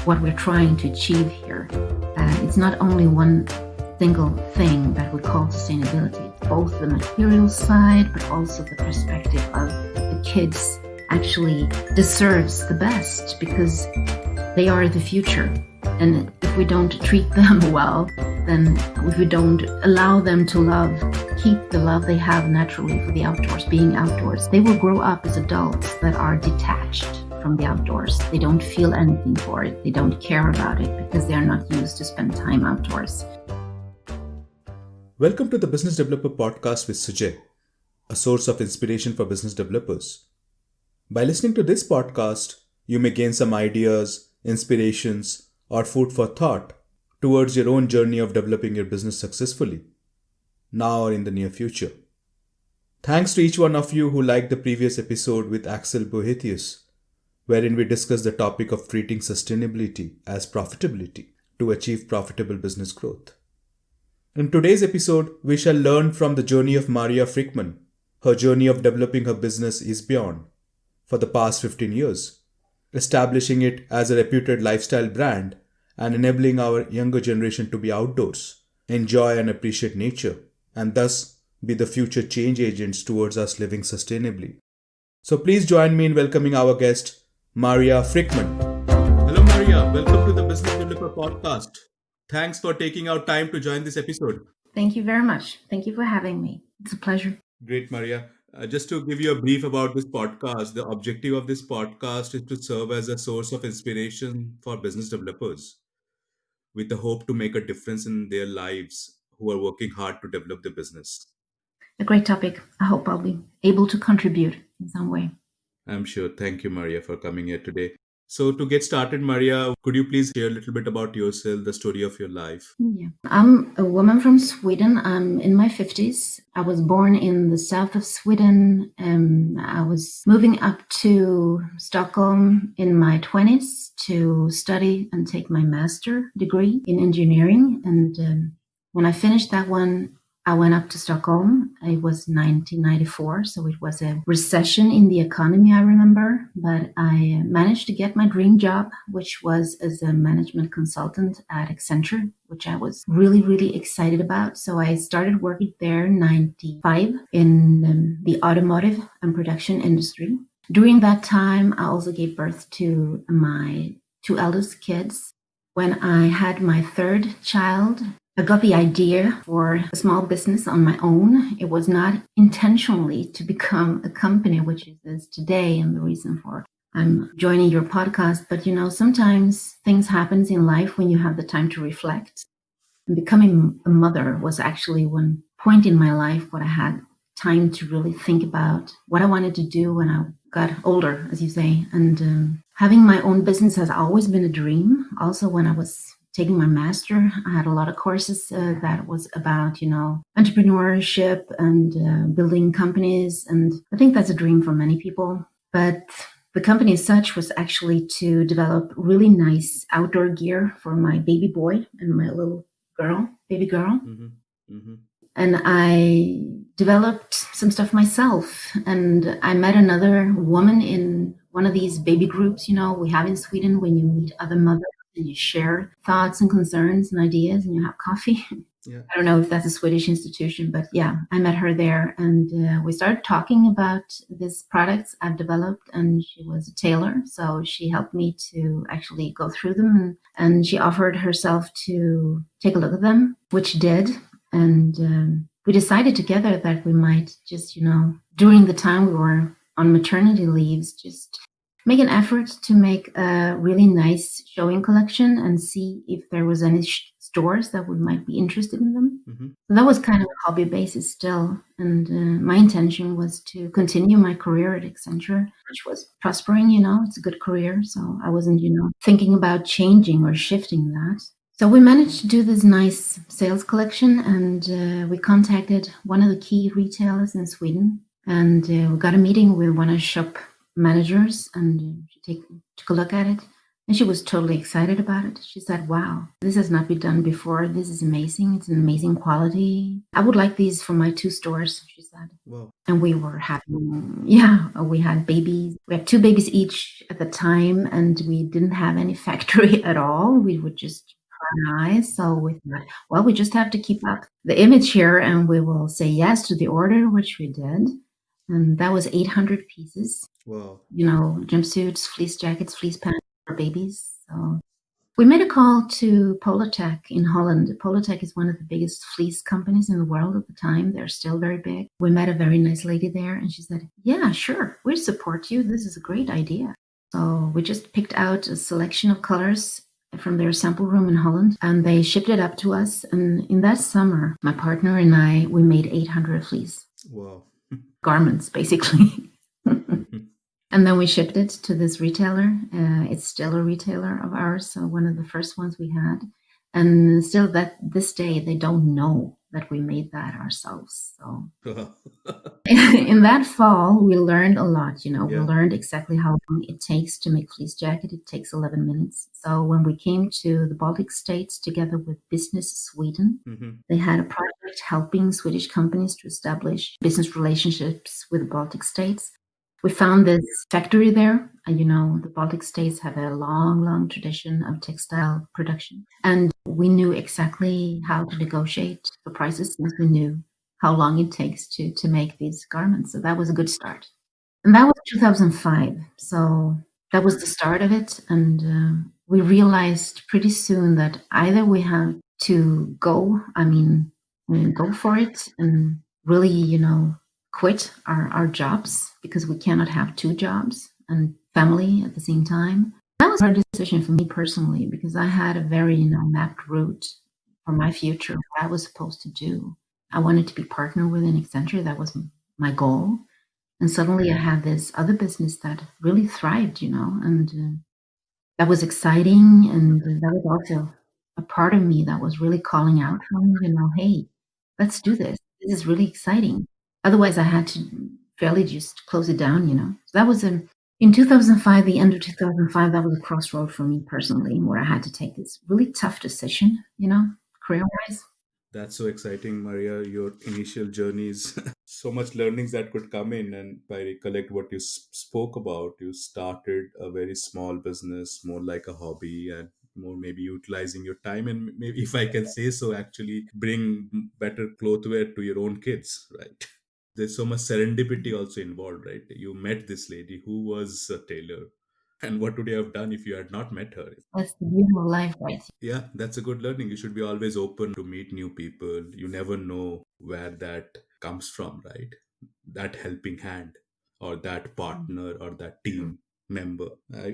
what we're trying to achieve here. It's not only one single thing that we call sustainability. It's both the material side, but also the perspective of the kids actually deserves the best because they are the future. And if we don't treat them well, then if we don't allow them to keep the love they have naturally for the outdoors, being outdoors, they will grow up as adults that are detached from the outdoors. They don't feel anything for it. They don't care about it because they are not used to spend time outdoors. Welcome to the Business Developer Podcast with Sujay, a source of inspiration for business developers. By listening to this podcast, you may gain some ideas, inspirations, or food for thought towards your own journey of developing your business successfully, now or in the near future. Thanks to each one of you who liked the previous episode with Axel Boethius, wherein we discussed the topic of treating sustainability as profitability to achieve profitable business growth. In today's episode, we shall learn from the journey of Maria Frykman, her journey of developing her business Isbjörn for the past 15 years, establishing it as a reputed lifestyle brand and enabling our younger generation to be outdoors, enjoy and appreciate nature, and thus be the future change agents towards us living sustainably. So please join me in welcoming our guest, Maria Frykman. Hello Maria, welcome to the Business Developer Podcast. Thanks for taking out time to join this episode. Thank you very much. Thank you for having me. It's a pleasure. Great, Maria. Just to give you a brief about this podcast, the objective of this podcast is to serve as a source of inspiration for business developers with the hope to make a difference in their lives who are working hard to develop the business. A great topic. I hope I'll be able to contribute in some way. I'm sure. Thank you, Maria, for coming here today. So to get started, Maria, could you please share a little bit about yourself, the story of your life? Yeah. I'm a woman from Sweden. I'm in my 50s. I was born in the south of Sweden. I was moving up to Stockholm in my 20s to study and take my master degree in engineering. And when I finished that one, I went up to Stockholm. It was 1994, so it was a recession in the economy, I remember. But I managed to get my dream job, which was as a management consultant at Accenture, which I was really, really excited about. So I started working there in 95 in the automotive and production industry. During that time, I also gave birth to my two eldest kids. When I had my third child, I got the idea for a small business on my own. It was not intentionally to become a company, which it is today, and the reason for I'm joining your podcast. But sometimes things happen in life when you have the time to reflect. And becoming a mother was actually one point in my life where I had time to really think about what I wanted to do when I got older, as you say. And having my own business has always been a dream. Also, when I was taking my master, I had a lot of courses that was about, entrepreneurship and building companies. And I think that's a dream for many people. But the company as such was actually to develop really nice outdoor gear for my baby boy and my little baby girl. Mm-hmm. Mm-hmm. And I developed some stuff myself. And I met another woman in one of these baby groups, we have in Sweden when you meet other mothers. And you share thoughts and concerns and ideas and you have coffee. Yeah. I don't know if that's a Swedish institution, but yeah, I met her there and we started talking about these products I've developed, and she was a tailor. So she helped me to actually go through them and she offered herself to take a look at them, which she did. And we decided together that we might just, during the time we were on maternity leaves, just make an effort to make a really nice showing collection and see if there was any stores that might be interested in them. Mm-hmm. So that was kind of a hobby basis still. And my intention was to continue my career at Accenture, which was prospering, it's a good career. So I wasn't, thinking about changing or shifting that. So we managed to do this nice sales collection and we contacted one of the key retailers in Sweden and we got a meeting with one of the shop managers and she took a look at it And she was totally excited about it. She said, wow, this has not been done before. This is amazing. It's an amazing quality. I would like these for my 2 stores, she said. Wow. And we were having, we had babies. We had 2 babies each at the time, and we didn't have any factory at all. We would just try eyes. So we thought, well, we just have to keep up the image here and we will say yes to the order, which we did. And that was 800 pieces. Wow. Jumpsuits, fleece jackets, fleece pants for babies. So we made a call to Polartec in Holland. Polartec is one of the biggest fleece companies in the world at the time. They're still very big. We met a very nice lady there, and she said, yeah, sure, we support you. This is a great idea. So we just picked out a selection of colors from their sample room in Holland, and they shipped it up to us. And in that summer, my partner and I, we made 800 fleece. Wow. Garments, basically. And then we shipped it to this retailer. It's still a retailer of ours, so one of the first ones we had. And still, that this day, they don't know that we made that ourselves. So in that fall, we learned a lot. We learned exactly how long it takes to make fleece jacket. It takes 11 minutes. So when we came to the Baltic states together with Business Sweden, they had a project helping Swedish companies to establish business relationships with the Baltic states. We found this factory there, and the Baltic states have a long, long tradition of textile production. And we knew exactly how to negotiate the prices since we knew how long it takes to make these garments. So that was a good start. And that was 2005. So that was the start of it. And we realized pretty soon that either we have to go for it and really, quit our jobs, because we cannot have 2 jobs and family at the same time. That was a hard decision for me personally, because I had a very mapped route for my future, what I was supposed to do. I wanted to be partnered with an Accenture. That was my goal. And suddenly I had this other business that really thrived, and that was exciting. And that was also a part of me that was really calling out for me, hey, let's do this. This is really exciting. Otherwise, I had to fairly just close it down, So that was in 2005, the end of 2005, that was a crossroad for me personally, where I had to take this really tough decision, career-wise. That's so exciting, Maria. Your initial journeys, so much learnings that could come in. And if I recollect what you spoke about, you started a very small business, more like a hobby, and more maybe utilizing your time. And maybe, if I can say so, actually bring better clothwear to your own kids, right? There's so much serendipity also involved, right? You met this lady who was a tailor. And what would you have done if you had not met her? That's the beauty of life, right? Yeah, that's a good learning. You should be always open to meet new people. You never know where that comes from, right? That helping hand, or that partner, or that team member.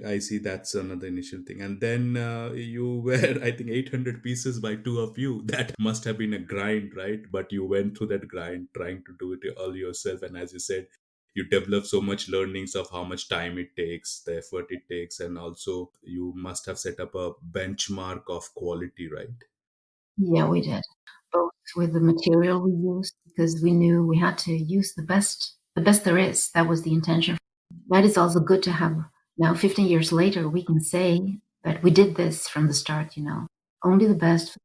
I see that's another initial thing. And then you were, I think, 800 pieces by 2 of you. That must have been a grind, right? But you went through that grind trying to do it all yourself. And as you said, you develop so much learnings of how much time it takes, the effort it takes, and also you must have set up a benchmark of quality, right? Yeah, we did. Both with the material we used, because we knew we had to use the best there is. That was the intention. That is also good to have. Now, 15 years later, we can say that we did this from the start, Only the best,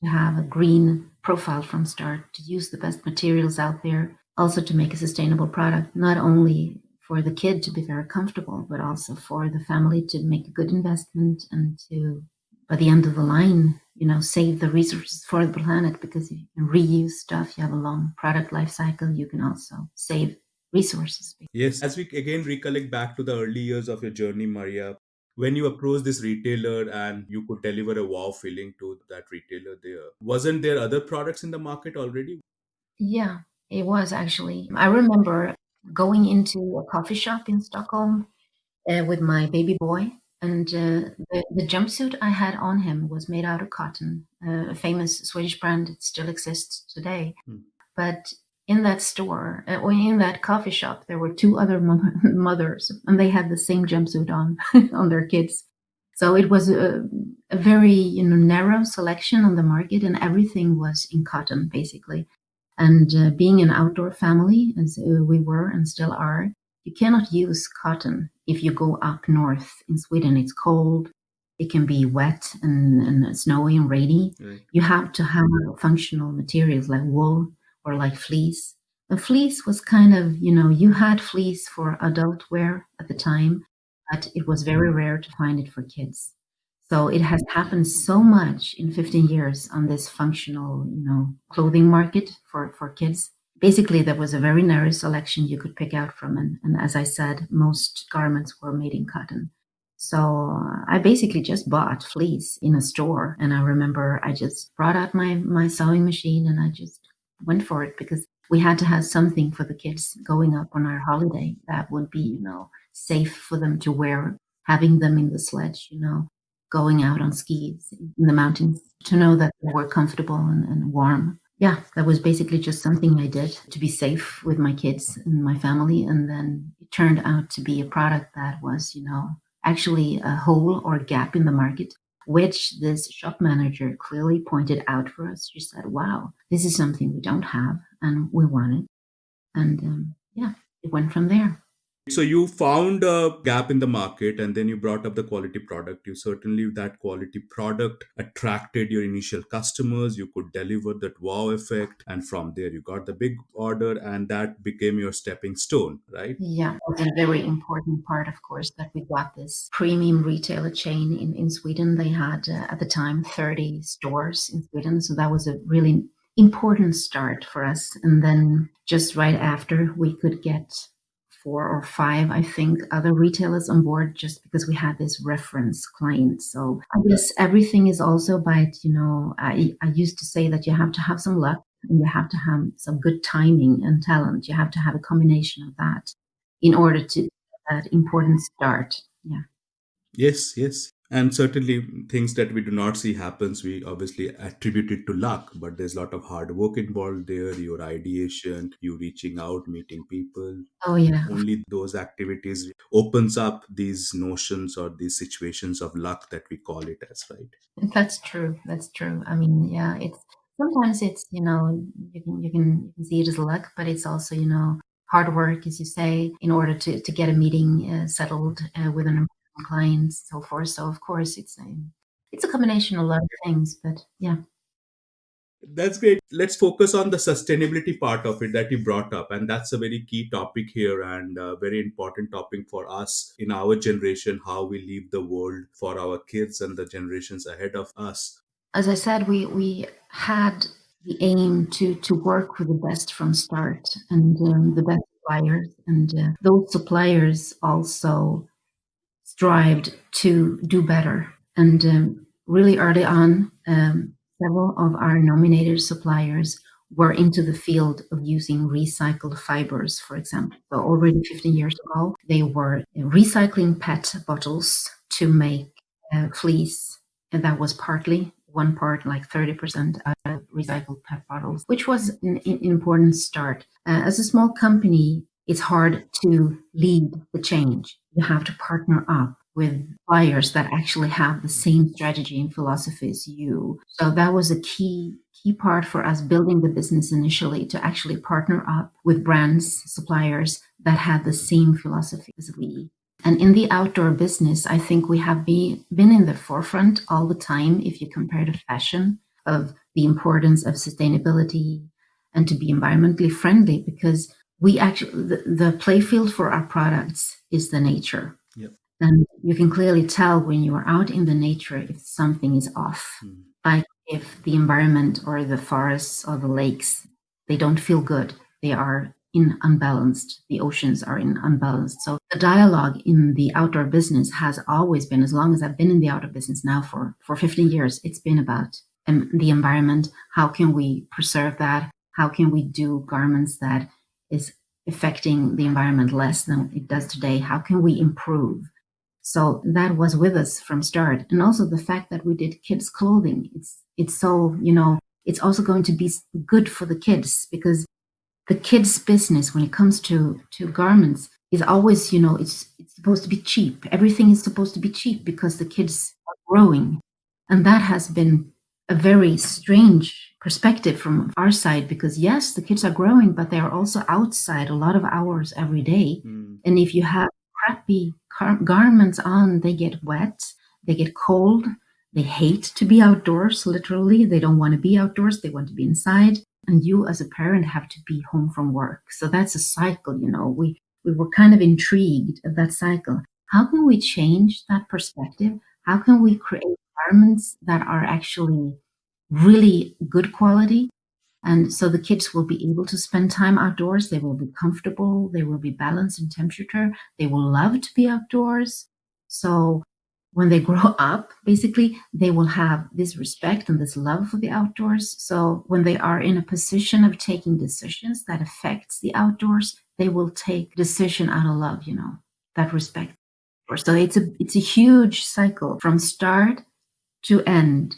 to have a green profile from start, to use the best materials out there, also to make a sustainable product, not only for the kid to be very comfortable, but also for the family to make a good investment, and to, by the end of the line, save the resources for the planet, because if you can reuse stuff, you have a long product life cycle, you can also save resources. Yes, as we again recollect back to the early years of your journey, Maria, when you approached this retailer and you could deliver a wow feeling to that retailer there, wasn't there other products in the market already? Yeah, it was actually. I remember going into a coffee shop in Stockholm with my baby boy, and the jumpsuit I had on him was made out of cotton, a famous Swedish brand. It still exists today. But in that store, or in that coffee shop, there were 2 other mothers, and they had the same jumpsuit on on their kids. So it was a very narrow selection on the market, and everything was in cotton, basically. And being an outdoor family, as we were and still are, you cannot use cotton if you go up north in Sweden. It's cold. It can be wet and snowy and rainy. Right. You have to have functional materials like wool or like fleece. The fleece was kind of, you had fleece for adult wear at the time, but it was very rare to find it for kids. So it has happened so much in 15 years on this functional, clothing market for kids. Basically, there was a very narrow selection you could pick out from. And as I said, most garments were made in cotton. So I basically just bought fleece in a store. And I remember I just brought out my sewing machine and I just went for it because we had to have something for the kids going up on our holiday that would be, safe for them to wear, having them in the sledge, going out on skis in the mountains to know that they were comfortable and warm. Yeah, that was basically just something I did to be safe with my kids and my family. And then it turned out to be a product that was, actually a hole or gap in the market, which this shop manager clearly pointed out for us. She said, wow, this is something we don't have and we want it. And yeah, it went from there. So you found a gap in the market and then you brought up the quality product. You certainly, that quality product attracted your initial customers. You could deliver that wow effect. And from there, you got the big order and that became your stepping stone, right? Yeah, it was a very important part, of course, that we got this premium retailer chain in Sweden. They had, at the time, 30 stores in Sweden. So that was a really important start for us. And then just right after, we could get 4 or 5, I think, other retailers on board just because we had this reference client. So I guess everything is also by, I used to say that you have to have some luck and you have to have some good timing and talent. You have to have a combination of that in order to get that important start. Yeah. Yes, yes. And certainly things that we do not see happens, we obviously attribute it to luck, but there's a lot of hard work involved there, your ideation, you reaching out, meeting people. Oh, yeah. Only those activities opens up these notions or these situations of luck that we call it as, right? That's true. That's true. I mean, yeah, it's sometimes it's, you can see it as luck, but it's also, hard work, as you say, in order to get a meeting settled with an important client, so forth. So of course it's a combination of a lot of things, but yeah. That's great. Let's focus on the sustainability part of it that you brought up. And that's a very key topic here and a very important topic for us in our generation, how we leave the world for our kids and the generations ahead of us. As I said, we had the aim to work with the best from start and the best suppliers, and those suppliers also strived to do better. And really early on, several of our nominated suppliers were into the field of using recycled fibers, for example. So already 15 years ago, they were recycling PET bottles to make fleece, and that was partly one part, like 30% out of recycled PET bottles, which was an important start. As a small company, it's hard to lead the change. You have to partner up with suppliers that actually have the same strategy and philosophy as you. So that was a key part for us building the business initially, to actually partner up with brands, suppliers that had the same philosophy as we. And in the outdoor business, I think we have been in the forefront all the time, if you compare to fashion, of the importance of sustainability and to be environmentally friendly, because we actually, the play field for our products is the nature. Yep. And you can clearly tell when you are out in the nature if something is off. Like if the environment or the forests or the lakes, they don't feel good. They are unbalanced. The oceans are unbalanced. So the dialogue in the outdoor business has always been, as long as I've been in the outdoor business now for 15 years, it's been about the environment. How can we preserve that? How can we do garments that is affecting the environment less than it does today? How can we improve? So that was with us from start. And also the fact that we did kids clothing. It's so, it's also going to be good for the kids, because the kids business, when it comes to garments, is always, it's supposed to be cheap. Everything is supposed to be cheap because the kids are growing. And that has been a very strange perspective from our side, because yes, the kids are growing, but they are also outside a lot of hours every day. And if you have crappy garments on, they get wet, They get cold. They hate to be outdoors, literally. They don't want to be outdoors. They want to be inside. And you, as a parent, have to be home from work. So that's a cycle, We were kind of intrigued at that cycle. How can we change that perspective? How can we create environments that are actually really good quality? And so the kids will be able to spend time outdoors. They will be comfortable. They will be balanced in temperature. They will love to be outdoors. So when they grow up, basically, they will have this respect and this love for the outdoors. So when they are in a position of taking decisions that affects the outdoors, they will take decision out of love, that respect. So it's a huge cycle from start to end,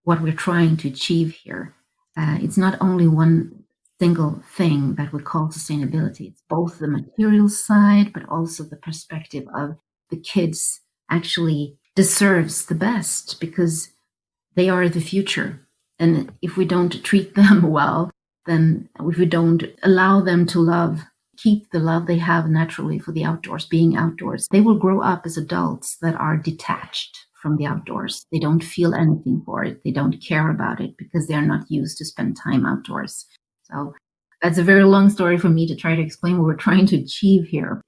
what we're trying to achieve here. It's not only one single thing that we call sustainability. It's both the material side, but also the perspective of the kids actually deserves the best because they are the future. And if we don't treat them well, then if we don't allow them to keep the love they have naturally for the outdoors, being outdoors, they will grow up as adults that are detached from the outdoors. They don't feel anything for it. They don't care about it because they're not used to spend time outdoors. So that's a very long story for me to try to explain what we're trying to achieve here.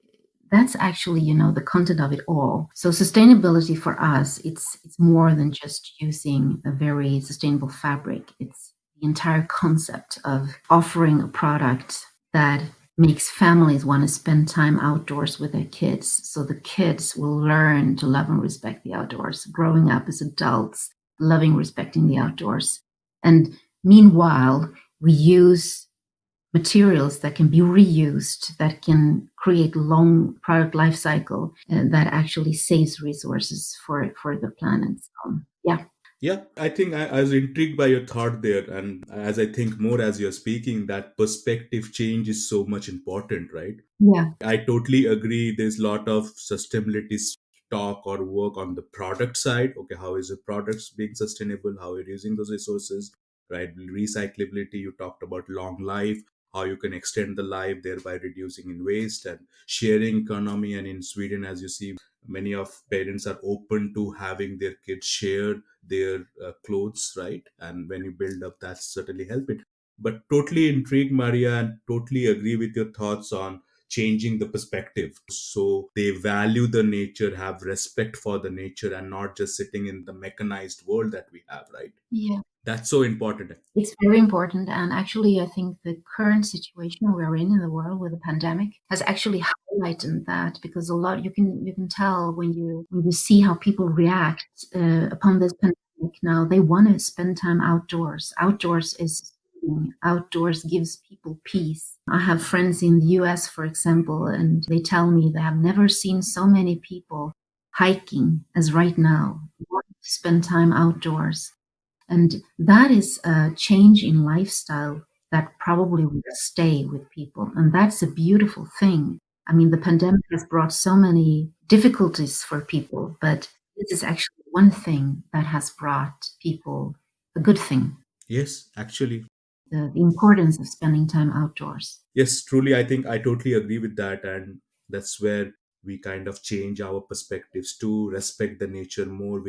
That's actually, the content of it all. So sustainability for us, it's more than just using a very sustainable fabric. It's the entire concept of offering a product that makes families want to spend time outdoors with their kids. So the kids will learn to love and respect the outdoors, growing up as adults, loving, respecting the outdoors. And meanwhile, we use materials that can be reused, that can create long product life cycle, and that actually saves resources for the planet. So, yeah. Yeah, I think I was intrigued by your thought there. And as I think more as you're speaking, that perspective change is so much important, right? Yeah. I totally agree. There's a lot of sustainability talk or work on the product side. Okay, how is the products being sustainable? How are you using those resources? Right? Recyclability, you talked about long life, how you can extend the life, thereby reducing in waste and sharing economy. And in Sweden, as you see, many of parents are open to having their kids share their clothes, right? And when you build up, that certainly help it. But totally intrigued, Maria, and totally agree with your thoughts on changing the perspective so they value the nature, have respect for the nature, and not just sitting in the mechanized world that we have, right? Yeah. That's so important. It's very important. And actually, I think the current situation we're in the world with the pandemic has actually highlighted that, because a lot you can tell when you see how people react upon this pandemic. Now they want to spend time outdoors. Outdoors gives people peace. I have friends in the US, for example, and they tell me they have never seen so many people hiking as right now. They want to spend time outdoors. And that is a change in lifestyle that probably will stay with people. And that's a beautiful thing. I mean, the pandemic has brought so many difficulties for people, but this is actually one thing that has brought people a good thing, Yes, actually. the importance of spending time outdoors. Yes, truly, I think I totally agree with that. And that's where we kind of change our perspectives to respect the nature more,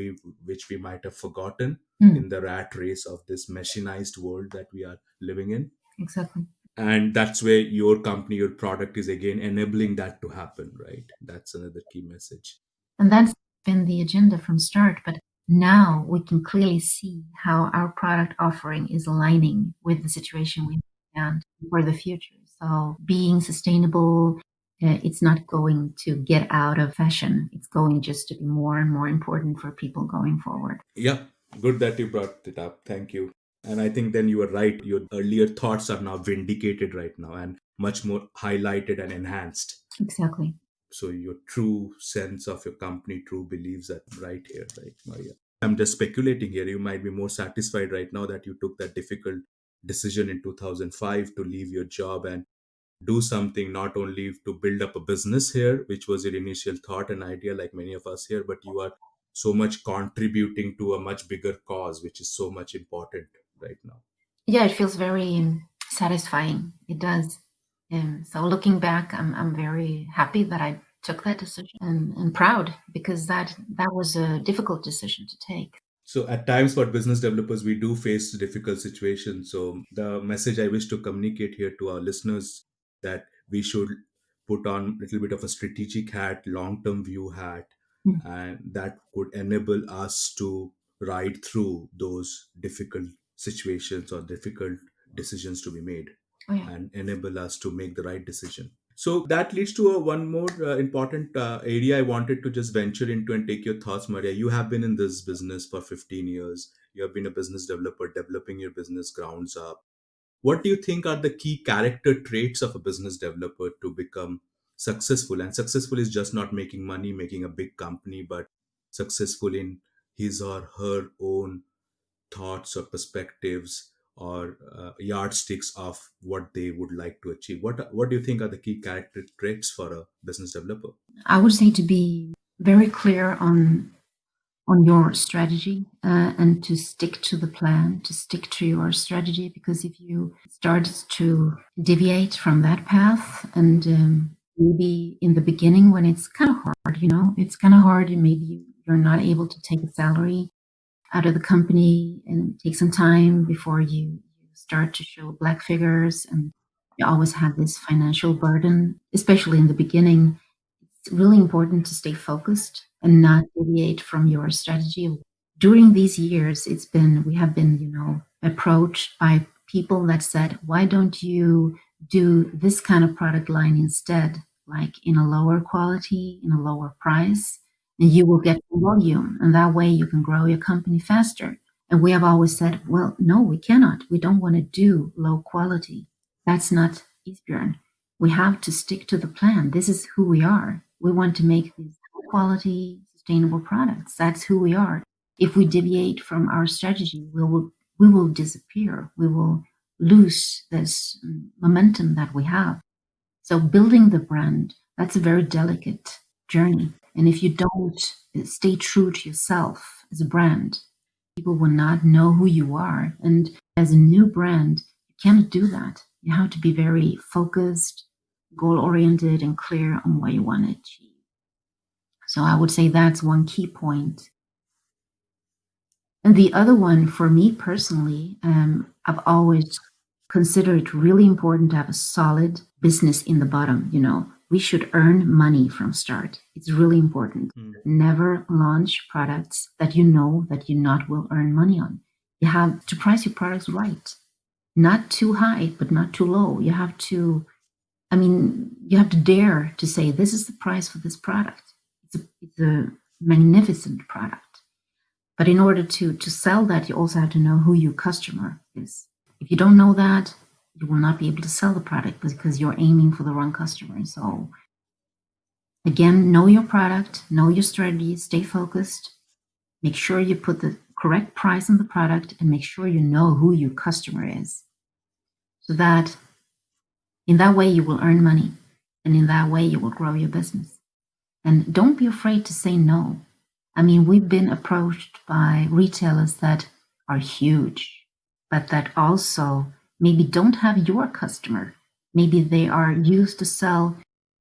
which we might have forgotten Mm, in the rat race of this machinized world that we are living in. exactly. And that's where your company, your product is again enabling that to happen, right? That's another key message. And that's been the agenda from start. But now we can clearly see how our product offering is aligning with the situation we and for the future. So being sustainable, it's not going to get out of fashion. It's going just to be more and more important for people going forward. Yeah, good that you brought it up. Thank you. And I think then you are right. Your earlier thoughts are now vindicated right now and much more highlighted and enhanced. Exactly. So your true sense of your company, true beliefs are right here, right, Maria? I'm just speculating here. You might be more satisfied right now that you took that difficult decision in 2005 to leave your job and do something, not only to build up a business here, which was your initial thought and idea, like many of us here, but you are so much contributing to a much bigger cause, which is so much important right now. Yeah, it feels very satisfying. It does. So looking back, I'm very happy that I took that decision and proud, because that was a difficult decision to take. So at times for business developers, we do face difficult situations. So the message I wish to communicate here to our listeners, that we should put on a little bit of a strategic hat, long-term view hat, Mm. and that could enable us to ride through those difficult situations or difficult decisions to be made, Oh yeah. and enable us to make the right decision. So that leads to one more important area I wanted to just venture into and take your thoughts, Maria. You have been in this business for 15 years. You have been a business developer, developing your business grounds up. What do you think are the key character traits of a business developer to become successful? And successful is just not making money, making a big company, but successful in his or her own thoughts or perspectives, or yardsticks of what they would like to achieve. What do you think are the key character traits for a business developer? I would say to be very clear on your strategy, and to stick to the plan, to stick to your strategy, because if you start to deviate from that path, and maybe in the beginning when it's kind of hard, it's kind of hard, and maybe you're not able to take a salary out of the company, and take some time before you start to show black figures, and you always have this financial burden, especially in the beginning. It's really important to stay focused and not deviate from your strategy. During these years, we have been, approached by people that said, why don't you do this kind of product line instead, like in a lower quality, in a lower price, and you will get volume, and that way you can grow your company faster. And we have always said, well, no, we cannot. We don't want to do low quality. That's not Isbjörn. We have to stick to the plan. This is who we are. We want to make these high quality, sustainable products. That's who we are. If we deviate from our strategy, we will disappear. We will lose this momentum that we have. So building the brand, that's a very delicate journey. And if you don't stay true to yourself as a brand, people will not know who you are. And as a new brand, you cannot do that. You have to be very focused, goal-oriented, and clear on what you want to achieve. So I would say that's one key point. And the other one, for me personally, I've always considered it really important to have a solid business in the bottom. We should earn money from start. It's really important. Never launch products that you know that you not will earn money on. You have to price your products right. Not too high, but not too low. You have to dare to say, this is the price for this product. It's a magnificent product. But in order to sell that, you also have to know who your customer is. If you don't know that, you will not be able to sell the product, because you're aiming for the wrong customer. So again, know your product, know your strategy, stay focused, make sure you put the correct price on the product, and make sure you know who your customer is. So that in that way you will earn money, and in that way you will grow your business. And don't be afraid to say no. We've been approached by retailers that are huge, but that also maybe don't have your customer. Maybe they are used to sell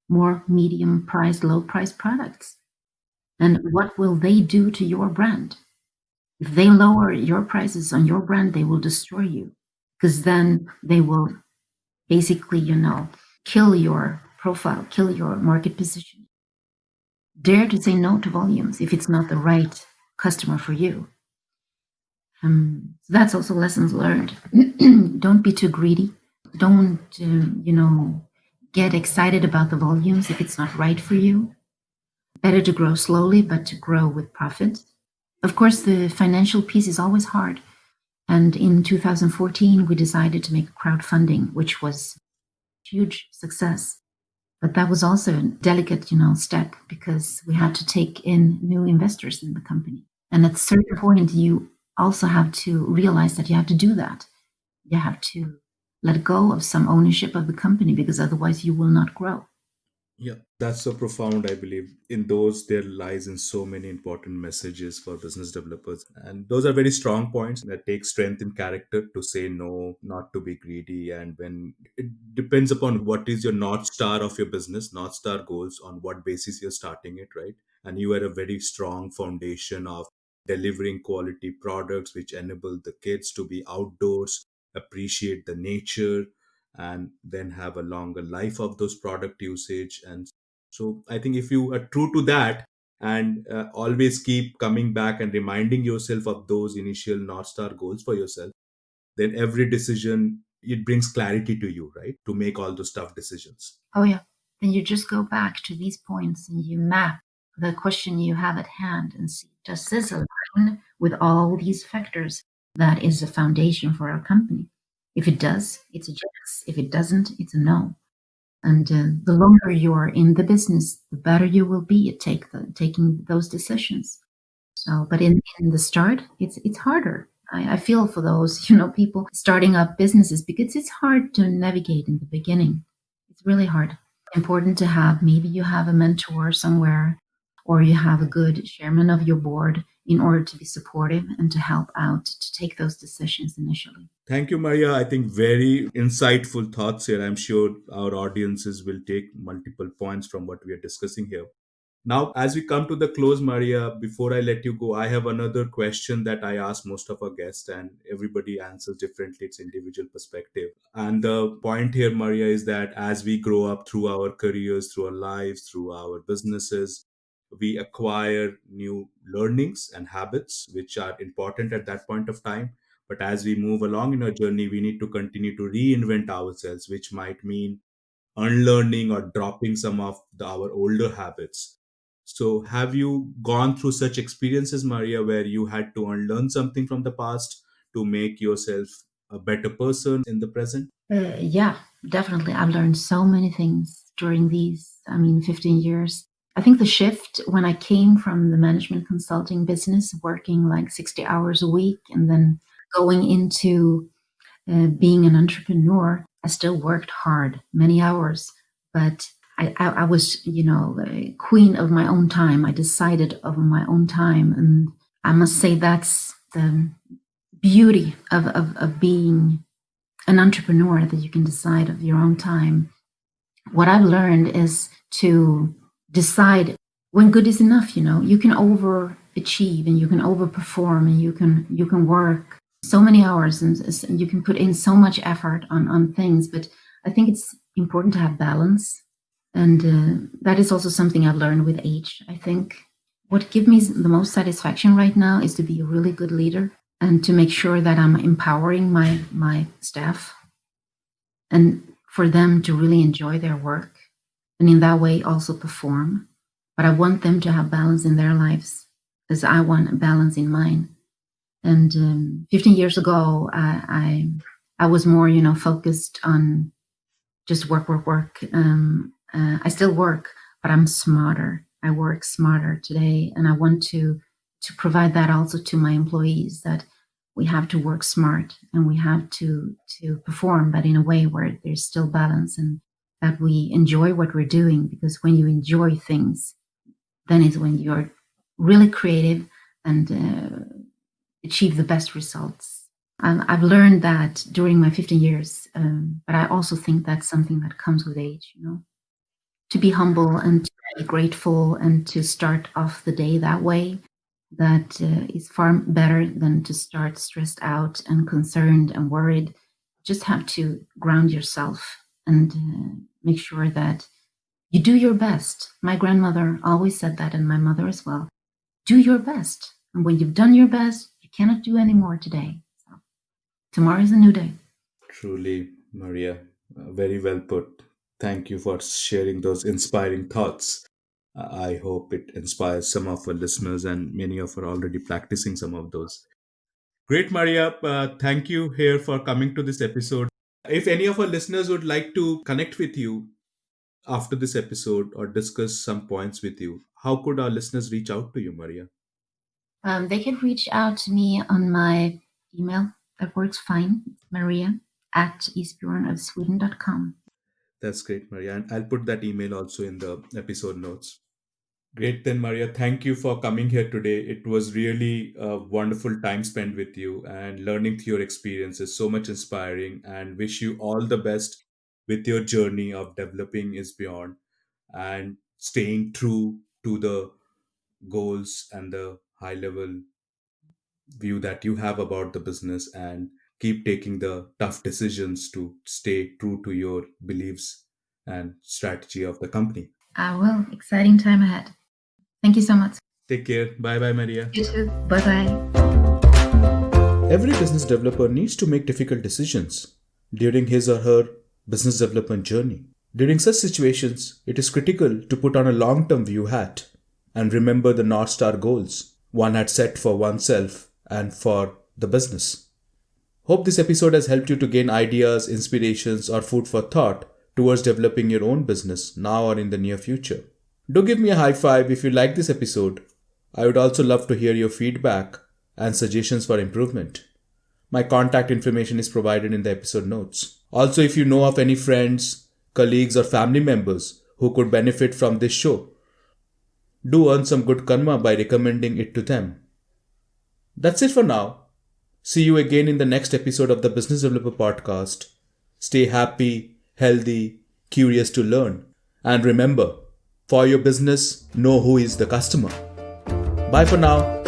more medium price, low price products. And what will they do to your brand? If they lower your prices on your brand, they will destroy you, because then they will basically, kill your profile, kill your market position. Dare to say no to volumes if it's not the right customer for you. So that's also lessons learned. Don't be too greedy. Don't, get excited about the volumes if it's not right for you. Better to grow slowly, but to grow with profit. Of course, the financial piece is always hard. And in 2014, we decided to make crowdfunding, which was a huge success. But that was also a delicate, step, because we had to take in new investors in the company. And at a certain point, you also have to realize that you have to do that. You have to let go of some ownership of the company, because otherwise you will not grow. Yeah, that's so profound, I believe. In those, there lies in so many important messages for business developers. And those are very strong points that take strength in character to say no, not to be greedy. And when it depends upon what is your North Star of your business, North Star goals, on what basis you're starting it, right? And you are a very strong foundation of delivering quality products which enable the kids to be outdoors, appreciate the nature, and then have a longer life of those product usage. And so I think if you are true to that and always keep coming back and reminding yourself of those initial North Star goals for yourself, then every decision, it brings clarity to you, right, to make all those tough decisions. Oh, yeah. Then you just go back to these points and you map the question you have at hand and see, does this align with all these factors? That is a foundation for our company. If it does, it's a yes. If it doesn't, it's a no. And the longer you're in the business, the better you will be at taking those decisions. So, but in the start, it's harder. I feel for those people starting up businesses because it's hard to navigate in the beginning. It's really hard. Important to have, maybe you have a mentor somewhere, or you have a good chairman of your board in order to be supportive and to help out to take those decisions initially. Thank you, Maria. I think very insightful thoughts here. I'm sure our audiences will take multiple points from what we are discussing here. Now, as we come to the close, Maria, before I let you go, I have another question that I ask most of our guests, and everybody answers differently. It's individual perspective. And the point here, Maria, is that as we grow up through our careers, through our lives, through our businesses, we acquire new learnings and habits, which are important at that point of time. But as we move along in our journey, we need to continue to reinvent ourselves, which might mean unlearning or dropping some of our older habits. So, have you gone through such experiences, Maria, where you had to unlearn something from the past to make yourself a better person in the present? Yeah, definitely. I've learned so many things during these, 15 years. I think the shift when I came from the management consulting business, working like 60 hours a week, and then going into being an entrepreneur, I still worked hard, many hours, but I was, a queen of my own time. I decided of my own time. And I must say that's the beauty of being an entrepreneur, that you can decide of your own time. What I've learned is to decide when good is enough. You can overachieve and you can overperform and you can work so many hours and you can put in so much effort on things. But I think it's important to have balance, and that is also something I've learned with age. I think what gives me the most satisfaction right now is to be a really good leader and to make sure that I'm empowering my staff and for them to really enjoy their work and in that way also perform. But I want them to have balance in their lives as I want balance in mine. And 15 years ago, I was more, focused on just work, work, work. I still work, but I'm smarter. I work smarter today, and I want to provide that also to my employees, that we have to work smart and we have to perform, but in a way where there's still balance and that we enjoy what we're doing. Because when you enjoy things, then is when you're really creative and achieve the best results. I've learned that during my 15 years, but I also think that's something that comes with age, to be humble and to be grateful and to start off the day that way. That is far better than to start stressed out and concerned and worried. Just have to ground yourself and make sure that you do your best. My grandmother always said that, and my mother as well. Do your best. And when you've done your best, you cannot do any more today. So tomorrow is a new day. Truly, Maria, very well put. Thank you for sharing those inspiring thoughts. I hope it inspires some of our listeners, and many of are already practicing some of those. Great, Maria. Thank you here for coming to this episode. If any of our listeners would like to connect with you after this episode or discuss some points with you, how could our listeners reach out to you, Maria? They can reach out to me on my email. That works fine. It's Maria at isbjornofsweden.com. That's great, Maria. And I'll put that email also in the episode notes. Great, then, Maria. Thank you for coming here today. It was really a wonderful time spent with you and learning through your experiences. So much inspiring, and wish you all the best with your journey of developing Isbjörn and staying true to the goals and the high level view that you have about the business, and keep taking the tough decisions to stay true to your beliefs and strategy of the company. I will. Exciting time ahead. Thank you so much. Take care. Bye bye, Maria. You too. Bye bye. Every business developer needs to make difficult decisions during his or her business development journey. During such situations, it is critical to put on a long term view hat and remember the Northstar goals one had set for oneself and for the business. Hope this episode has helped you to gain ideas, inspirations, or food for thought towards developing your own business now or in the near future. Do give me a high five if you like this episode. I would also love to hear your feedback and suggestions for improvement. My contact information is provided in the episode notes. Also, if you know of any friends, colleagues, or family members who could benefit from this show, do earn some good karma by recommending it to them. That's it for now. See you again in the next episode of the Business Developer Podcast. Stay happy, healthy, curious to learn. And remember, for your business, know who is the customer. Bye for now.